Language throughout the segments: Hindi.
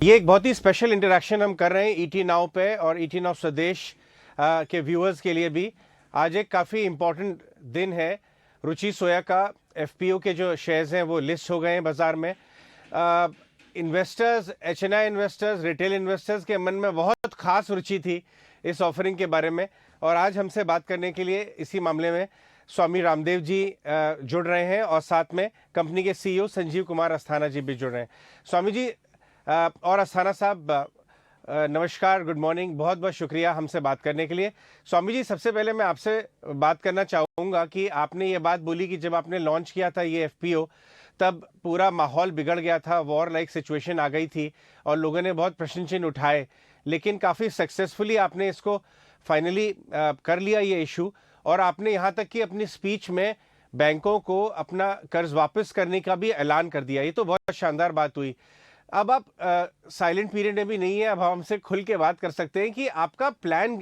ये एक बहुत ही स्पेशल इंटरेक्शन हम कर रहे हैं ईटी नाउ पे और ईटी नाउ स्वदेश के व्यूअर्स के लिए भी। आज एक काफ़ी इम्पोर्टेंट दिन है। रुचि सोया का एफपीओ के जो शेयर्स हैं वो लिस्ट हो गए हैं बाज़ार में। Investors, HNI investors, retail investors के मन में बहुत खास रुचि थी इस ऑफरिंग के बारे में, और आज हमसे बात करने के लिए इसी मामले में स्वामी रामदेव जी जुड़ रहे हैं और साथ में कंपनी के सीईओ संजीव कुमार अस्थाना जी भी जुड़ रहे हैं। स्वामी जी और अस्थाना साहब, नमस्कार, गुड मॉर्निंग, बहुत बहुत शुक्रिया हमसे बात करने के लिए। स्वामी जी, सबसे पहले मैं आपसे बात करना चाहूँगा कि आपने ये बात बोली कि जब आपने लॉन्च किया था ये एफपीओ, तब पूरा माहौल बिगड़ गया था, वॉर लाइक सिचुएशन आ गई थी और लोगों ने बहुत प्रश्न चिन्ह उठाए, लेकिन काफ़ी सक्सेसफुली आपने इसको फाइनली कर लिया ये इशू, और आपने यहाँ तक कि अपनी स्पीच में बैंकों को अपना कर्ज वापस करने का भी ऐलान कर दिया। ये तो बहुत शानदार बात हुई। अब आप साइलेंट पीरियड में भी नहीं है, अब हमसे खुल के बात कर सकते हैं कि आपका प्लान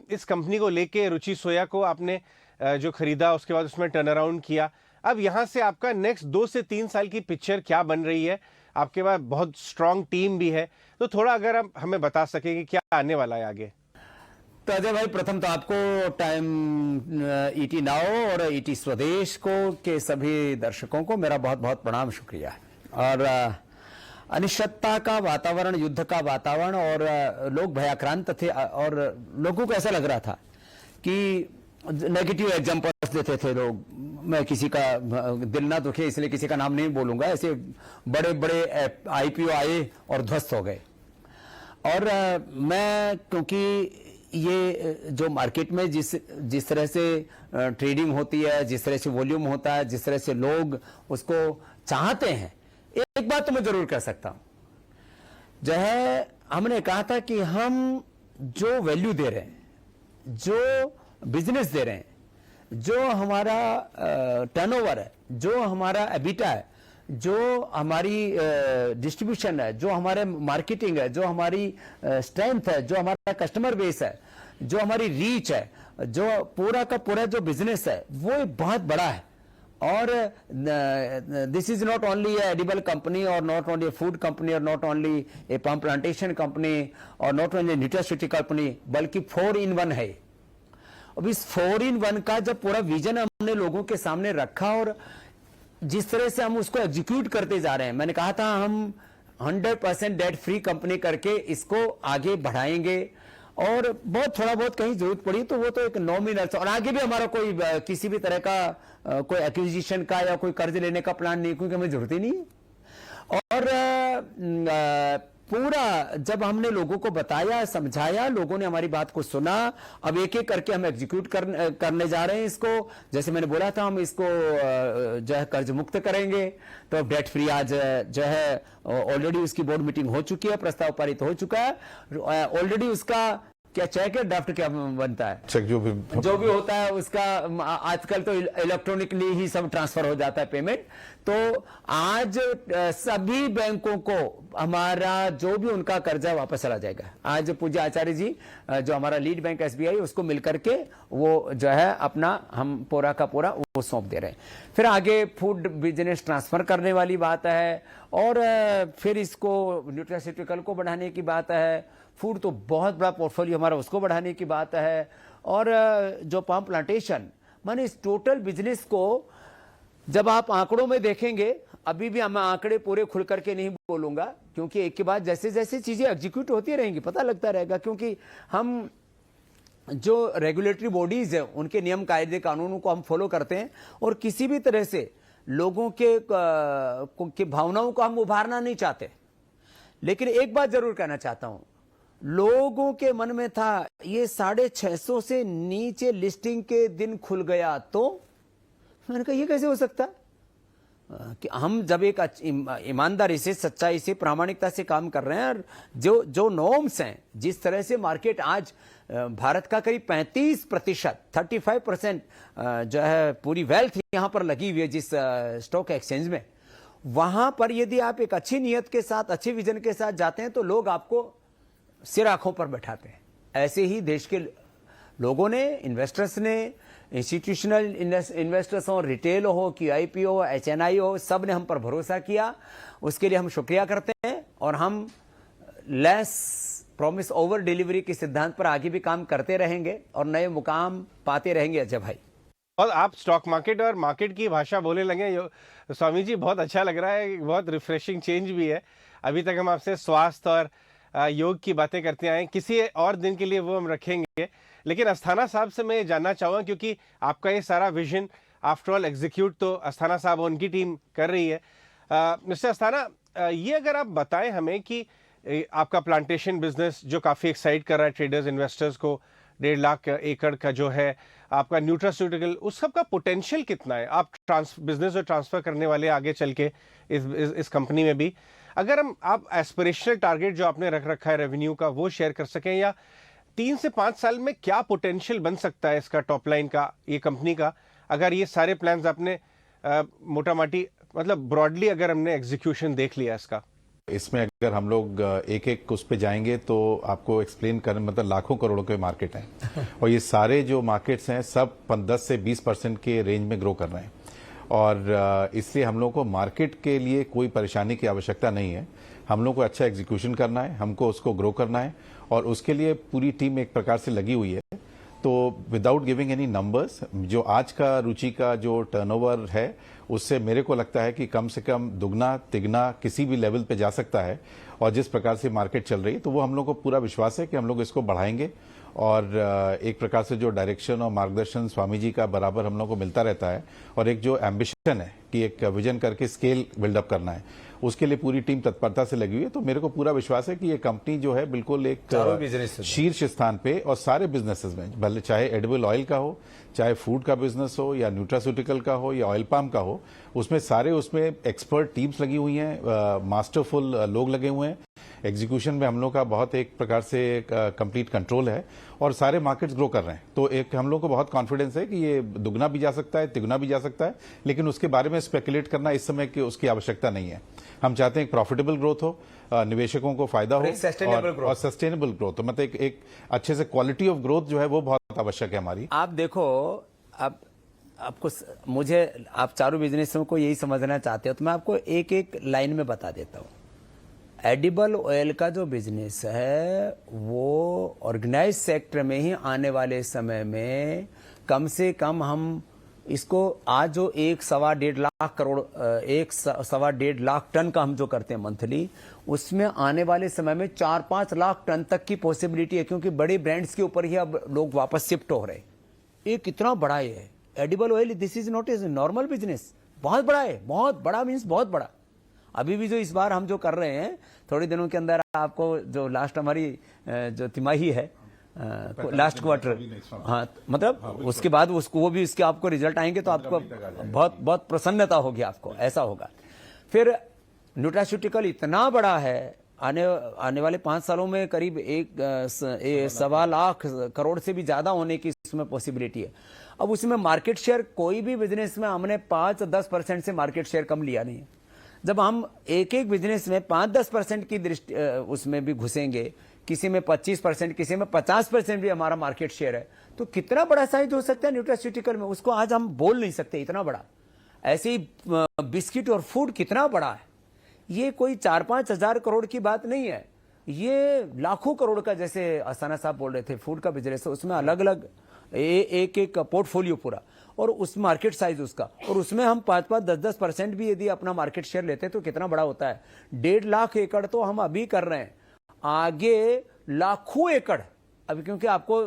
इस कंपनी को लेके, रुचि सोया को आपने जो खरीदा उसके बाद उसमें टर्न अराउंड किया, अब यहाँ से आपका नेक्स्ट 2 से 3 साल की पिक्चर क्या बन रही है? आपके पास बहुत स्ट्रांग टीम भी है, तो थोड़ा अगर आप हमें बता सकें कि क्या आने वाला है आगे। तो अजय भाई, प्रथम तो आपको टाइम ईटी नाउ और ईटी स्वदेश को के सभी दर्शकों को मेरा बहुत बहुत प्रणाम, शुक्रिया। और अनिश्चितता का वातावरण, युद्ध का वातावरण, और लोग भयाक्रांत थे और लोगों को ऐसा लग रहा था कि नेगेटिव एग्जांपल्स देते थे लोग। मैं किसी का दिल ना दुखे इसलिए किसी का नाम नहीं बोलूंगा, ऐसे बड़े बड़े आईपीओ आए और ध्वस्त हो गए। और मैं, क्योंकि ये जो मार्केट में जिस तरह से ट्रेडिंग होती है, जिस तरह से वॉल्यूम होता है, जिस तरह से लोग उसको चाहते हैं, एक बात तो मैं जरूर कह सकता हूं, जो है हमने कहा था कि हम जो वैल्यू दे रहे हैं, जो बिजनेस दे रहे हैं, जो हमारा टर्नओवर है, जो हमारा एबिटा है, जो हमारी डिस्ट्रीब्यूशन है, जो हमारे मार्केटिंग है, जो हमारी स्ट्रेंथ है, जो हमारा कस्टमर बेस है, जो हमारी रीच है, जो पूरा का पूरा जो बिजनेस है, वो बहुत बड़ा है। और this is not only edible company, और नॉट ओनली फूड कंपनी, और not only A palm plantation company, और नॉट ओनली न्यूट्रास्यूटिकल कंपनी, बल्कि 4 in 1 है। अब इस 4 in 1 का जब पूरा विजन हमने लोगों के सामने रखा और जिस तरह से हम उसको एग्जीक्यूट करते जा रहे हैं, मैंने कहा था हम 100% डेट फ्री कंपनी करके इसको आगे बढ़ाएंगे, और बहुत थोड़ा बहुत कहीं जरूरत पड़ी तो वो तो एक नॉमिनल, और आगे भी हमारा कोई किसी भी तरह का कोई एक्विजिशन का या कोई कर्ज लेने का प्लान नहीं, क्योंकि हमें जरूरत ही नहीं है। और पूरा जब हमने लोगों को बताया, समझाया, लोगों ने हमारी बात को सुना। अब एक एक करके हम एग्जीक्यूट करने जा रहे हैं इसको। जैसे मैंने बोला था, हम इसको जो है कर्ज मुक्त करेंगे, तो डेट फ्री आज जो है ऑलरेडी उसकी बोर्ड मीटिंग हो चुकी है, प्रस्ताव पारित हो चुका है ऑलरेडी। उसका क्या चेक है, ड्राफ्ट क्या बनता है, चेक जो भी होता है उसका आजकल तो इलेक्ट्रॉनिकली ही सब ट्रांसफर हो जाता है पेमेंट। तो आज सभी बैंकों को हमारा जो भी उनका कर्जा वापस चला जाएगा। आज पूज्य आचार्य जी जो हमारा लीड बैंक एसबीआई, उसको मिलकर के वो जो है अपना हम पूरा का पूरा वो सौंप दे रहे हैं। फिर आगे फूड बिजनेस ट्रांसफर करने वाली बात है, और फिर इसको न्यूट्रास्यूटिकल को बढ़ाने की बात है। फूड तो बहुत बड़ा पोर्टफोलियो हमारा, उसको बढ़ाने की बात है। और जो पाम प्लांटेशन, माने इस टोटल बिजनेस को जब आप आंकड़ों में देखेंगे, अभी भी मैं आंकड़े पूरे खुल करके नहीं बोलूंगा, क्योंकि एक के बाद जैसे जैसे चीजें एग्जीक्यूट होती रहेंगी पता लगता रहेगा। क्योंकि हम जो रेगुलेटरी बॉडीज है उनके नियम कायदे कानूनों को हम फॉलो करते हैं, और किसी भी तरह से लोगों के भावनाओं को हम उभारना नहीं चाहते। लेकिन एक बात जरूर कहना चाहता हूं, लोगों के मन में था ये 650 से नीचे लिस्टिंग के दिन खुल गया, तो मैंने कहा ये कैसे हो सकता कि हम जब एक ईमानदारी से, सच्चाई से, प्रामाणिकता से काम कर रहे हैं, और जो नॉर्म्स हैं, जिस तरह से मार्केट आज भारत का करीब 35%, 35% जो है पूरी वेल्थ यहां पर लगी हुई है जिस स्टॉक एक्सचेंज में, वहां पर यदि आप एक अच्छी नियत के साथ, अच्छे विजन के साथ जाते हैं तो लोग आपको सिर आंखों पर बैठाते हैं। ऐसे ही देश के लोगों ने, इन्वेस्टर्स ने, इंस्टीट्यूशनल इन्वेस्टर्स हो, रिटेल हो, क्यूआईपी हो, एचएनआई हो, सब ने हम पर भरोसा किया। उसके लिए हम शुक्रिया करते हैं। और हम लेस प्रॉमिस ओवर डिलीवरी के सिद्धांत पर आगे भी काम करते रहेंगे और नए मुकाम पाते रहेंगे अजय भाई। और आप स्टॉक मार्केट और मार्केट की भाषा बोलने लगे स्वामी जी, बहुत अच्छा लग रहा है, बहुत रिफ्रेशिंग चेंज भी है। अभी तक हम आपसे स्वास्थ्य और योग की बातें करते आए, किसी और दिन के लिए वो हम रखेंगे। लेकिन अस्थाना साहब से मैं जानना चाहूँगा, क्योंकि आपका ये सारा विजन आफ्टर ऑल एग्जीक्यूट तो अस्थाना साहब और उनकी टीम कर रही है। मिस्टर अस्थाना, ये अगर आप बताएं हमें कि आपका प्लांटेशन बिजनेस जो काफ़ी एक्साइट कर रहा है ट्रेडर्स इन्वेस्टर्स को, 1.5 लाख एकड़ का जो है आपका न्यूट्रास्यूटिकल, उस सब का पोटेंशियल कितना है? आप बिजनेस जो ट्रांसफर करने वाले आगे चल के इस कंपनी में भी, अगर आप एस्पिरेशनल टारगेट जो आपने रख रखा है रेवेन्यू का वो शेयर कर सकें, या 3 से 5 साल में क्या पोटेंशियल बन सकता है इसका, टॉप लाइन का, ये कंपनी का, अगर ये सारे प्लान्स आपने मोटा माटी मतलब ब्रॉडली अगर हमने एग्जीक्यूशन देख लिया इसका? इसमें अगर हम लोग एक एक उस पे जाएंगे तो आपको एक्सप्लेन कर, मतलब लाखों करोड़ों के मार्केट हैं और ये सारे जो मार्केट्स हैं सब 10 से 20% के रेंज में ग्रो कर रहे हैं और इसलिए हम लोग को मार्केट के लिए कोई परेशानी की आवश्यकता नहीं है। हम लोग को अच्छा एग्जीक्यूशन करना है, हमको उसको ग्रो करना है और उसके लिए पूरी टीम एक प्रकार से लगी हुई है। तो विदाउट गिविंग एनी नंबर्स, जो आज का रुचि का जो टर्नओवर है उससे मेरे को लगता है कि कम से कम दुगना तिगना किसी भी लेवल पे जा सकता है और जिस प्रकार से मार्केट चल रही है तो वो हम लोग को पूरा विश्वास है कि हम लोग इसको बढ़ाएंगे और एक प्रकार से जो डायरेक्शन और मार्गदर्शन स्वामी जी का बराबर हम लोग को मिलता रहता है और एक जो एम्बिशन है कि एक विजन करके स्केल बिल्डअप करना है, उसके लिए पूरी टीम तत्परता से लगी हुई है। तो मेरे को पूरा विश्वास है कि ये कंपनी जो है बिल्कुल एक शीर्ष स्थान पे और सारे बिजनेसेस में, भले चाहे एडिबल ऑयल का हो, चाहे फूड का बिजनेस हो या न्यूट्रास्यूटिकल का हो या ऑयल पाम का हो, उसमें सारे उसमें एक्सपर्ट टीम्स लगी हुई हैं, मास्टरफुल लोग लगे हुए हैं। एग्जीक्यूशन में हम लोग का बहुत एक प्रकार से कंप्लीट कंट्रोल है और सारे मार्केट्स ग्रो कर रहे हैं। तो एक हम लोग को बहुत कॉन्फिडेंस है कि ये दुगना भी जा सकता है, तिगुना भी जा सकता है, लेकिन उसके बारे में स्पेकुलेट करना इस समय की उसकी आवश्यकता नहीं है। हम चाहते हैं एक प्रॉफिटेबल ग्रोथ हो, निवेशकों को फायदा हो और सस्टेनेबल ग्रोथ हो, मतलब एक अच्छे से क्वालिटी ऑफ ग्रोथ जो है वो बहुत आवश्यक है हमारी। आप देखो, आपको मुझे, आप चारों बिजनेसों को यही समझना चाहते हो तो मैं आपको एक एक लाइन में बता देता हूँ। एडिबल ऑयल का जो बिजनेस है वो ऑर्गेनाइज सेक्टर में ही आने वाले समय में कम से कम हम इसको आज जो 1-1.25 लाख करोड़ 1-1.25 लाख टन का हम जो करते हैं मंथली, उसमें आने वाले समय में 4-5 लाख टन तक की पॉसिबिलिटी है, क्योंकि बड़े ब्रांड्स के ऊपर ही अब लोग वापस शिफ्ट हो रहे हैं। ये कितना बड़ा है edible oil, this is not a normal business, बहुत बड़ा है, बहुत बड़ा मीन्स बहुत बड़ा। अभी भी जो इस बार हम जो कर रहे हैं थोड़े दिनों के अंदर, आपको जो लास्ट हमारी जो तिमाही है, लास्ट क्वार्टर, हाँ मतलब उसके बाद उसको वो भी इसके आपको रिजल्ट आएंगे तो आपको बहुत बहुत प्रसन्नता होगी, आपको ऐसा होगा। फिर न्यूट्रास्यूटिकल इतना बड़ा है, आने वाले 5 सालों में करीब 1.25 लाख करोड़ से भी ज्यादा होने की इसमें पॉसिबिलिटी है। अब उसमें मार्केट शेयर, कोई भी बिजनेस में हमने 5-10% से मार्केट शेयर कम लिया नहीं है। जब हम एक एक बिजनेस में 5-10% की दृष्टि उसमें भी घुसेंगे, किसी में 25%, किसी में 50% भी हमारा मार्केट शेयर है, तो कितना बड़ा साइज हो सकता है न्यूट्रास्यूटिकल में, उसको आज हम बोल नहीं सकते, इतना बड़ा। ऐसे ही बिस्किट और फूड कितना बड़ा है, ये कोई 4-5 हजार करोड़ की बात नहीं है, ये लाखों करोड़ का, जैसे अस्थाना साहब बोल रहे थे फूड का बिजनेस है, उसमें अलग अलग एक एक पोर्टफोलियो पूरा, और उस मार्केट साइज उसका, और उसमें हम 5-5, 10-10% भी यदि अपना मार्केट शेयर लेते हैं तो कितना बड़ा होता है। 1.5 लाख एकड़ तो हम अभी कर रहे हैं, आगे लाखों एकड़ अभी, क्योंकि आपको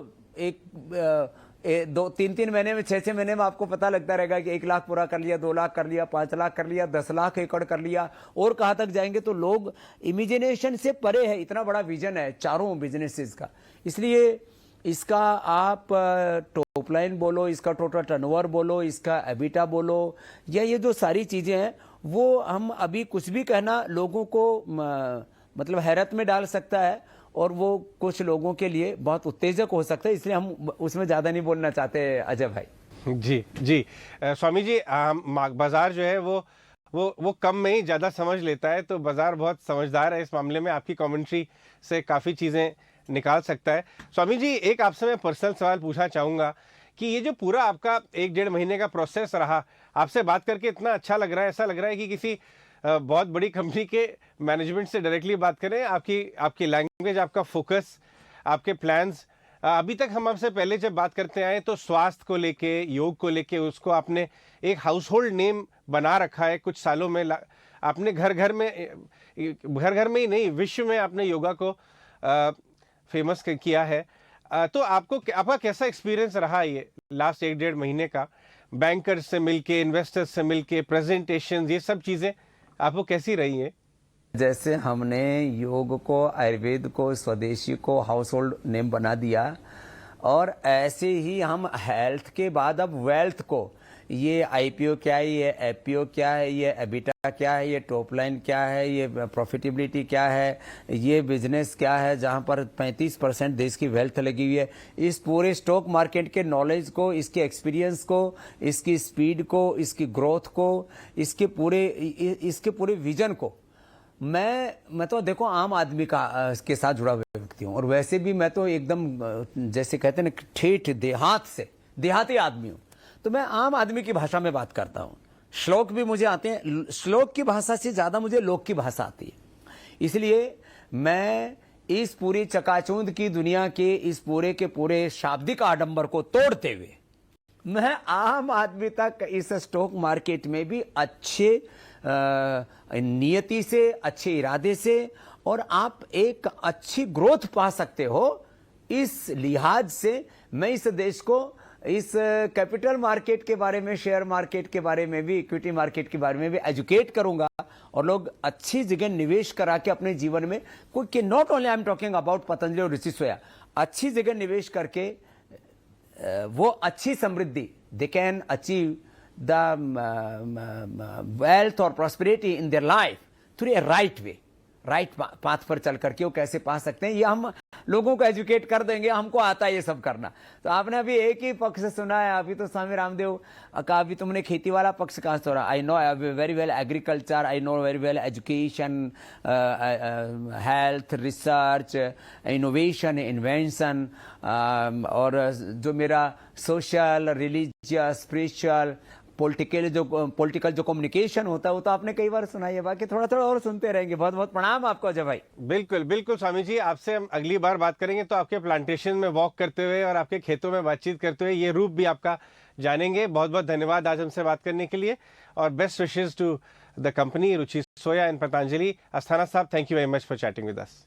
2-3 महीने में, 6 महीने में आपको पता लगता रहेगा कि 1 लाख पूरा कर लिया, 2 लाख कर लिया, 5 लाख कर लिया, 10 लाख एकड़ कर लिया, और कहां तक जाएंगे तो लोग इमेजिनेशन से परे है। इतना बड़ा विजन है चारों बिजनेसेस का, इसलिए इसका आप टॉप लाइन बोलो, इसका टोटल टर्नओवर बोलो, इसका एबिटा बोलो, या ये जो सारी चीजें हैं वो हम अभी कुछ भी कहना लोगों को मतलब हैरत में डाल सकता है, और वो कुछ लोगों के लिए बहुत उत्तेजक हो सकता है, इसलिए हम उसमें ज्यादा नहीं बोलना चाहते अजय भाई। जी जी स्वामी जी, बाजार जो है वो कम में ही ज्यादा समझ लेता है, तो बाजार बहुत समझदार है इस मामले में, आपकी कमेंट्री से काफी चीजें निकाल सकता है। स्वामी जी, एक आपसे मैं पर्सनल सवाल पूछना चाहूंगा कि ये जो पूरा आपका 1-1.5 महीने का प्रोसेस रहा, आपसे बात करके इतना अच्छा लग रहा है, ऐसा लग रहा है कि किसी बहुत बड़ी कंपनी के मैनेजमेंट से डायरेक्टली बात करें। आपकी लैंग्वेज, आपका फोकस, आपके प्लान्स। अभी तक हम आपसे पहले जब बात करते आए तो स्वास्थ्य को लेके, योग को लेके, उसको आपने एक हाउस होल्ड नेम बना रखा है कुछ सालों में। आपने घर घर में ही नहीं, विश्व में आपने योगा को फेमस किया है। तो आपका कैसा एक्सपीरियंस रहा ये लास्ट 1-1.5 महीने का, बैंकर्स से मिलके, इन्वेस्टर्स से मिलके, प्रेजेंटेशन, ये सब चीजें आपको कैसी रही हैं? जैसे हमने योग को, आयुर्वेद को, स्वदेशी को हाउस होल्ड नेम बना दिया, और ऐसे ही हम हेल्थ के बाद अब वेल्थ को, ये आईपीओ क्या है, ये एफपीओ क्या है, ये एबिटा क्या है, ये टॉप लाइन क्या है, ये प्रॉफिटेबिलिटी क्या है, ये बिजनेस क्या है, जहां पर 35% देश की वेल्थ लगी हुई है, इस पूरे स्टॉक मार्केट के नॉलेज को, इसके एक्सपीरियंस को, इसकी स्पीड को, इसकी ग्रोथ को, इसके पूरे विजन को, मैं तो देखो आम आदमी के साथ जुड़ा हुआ व्यक्ति हूँ, और वैसे भी मैं तो एकदम जैसे कहते हैं ना, ठेठ देहाती आदमी हूँ, तो मैं आम आदमी की भाषा में बात करता हूँ। श्लोक भी मुझे आते हैं, श्लोक की भाषा से ज्यादा मुझे लोक की भाषा आती है। इसलिए मैं इस पूरी चकाचौंध की दुनिया के इस पूरे के पूरे शाब्दिक आडंबर को तोड़ते हुए मैं आम आदमी तक इस स्टॉक मार्केट में भी अच्छे नियति से, अच्छे इरादे से, और आप एक अच्छी ग्रोथ पा सकते हो, इस लिहाज से मैं इस देश को इस कैपिटल मार्केट के बारे में, शेयर मार्केट के बारे में भी, इक्विटी मार्केट के बारे में भी एजुकेट करूंगा, और लोग अच्छी जगह निवेश करा के अपने जीवन में कोई, not only I am talking about Patanjali और ऋषि सोया, अच्छी जगह निवेश करके वो अच्छी समृद्धि, they can achieve the wealth और prosperity in their life through a right way, right path पर चल करके वो कैसे पा सकते हैं, ये हम लोगों को एजुकेट कर देंगे, हमको आता है ये सब करना। तो आपने अभी एक ही पक्ष सुना है, अभी तो स्वामी रामदेव का अभी तुमने खेती वाला पक्ष कहाँ से हो रहा। I know very well agriculture, I know very well education, health, research, innovation, invention, और जो मेरा सोशल, रिलीजियस, स्पिरिचुअल, पॉलिटिकल जो कम्युनिकेशन होता है, वो तो आपने कई बार सुना है, बाकी थोड़ा थोड़ा और सुनते रहेंगे। बहुत बहुत प्रणाम आपको अजय भाई। बिल्कुल बिल्कुल स्वामी जी, आपसे हम अगली बार बात करेंगे तो आपके प्लांटेशन में वॉक करते हुए और आपके खेतों में बातचीत करते हुए ये रूप भी आपका जानेंगे। बहुत बहुत धन्यवाद आज हमसे बात करने के लिए, और best wishes to the company Ruchi Soya and Patanjali. Asthana साहब, thank you very much for chatting with us.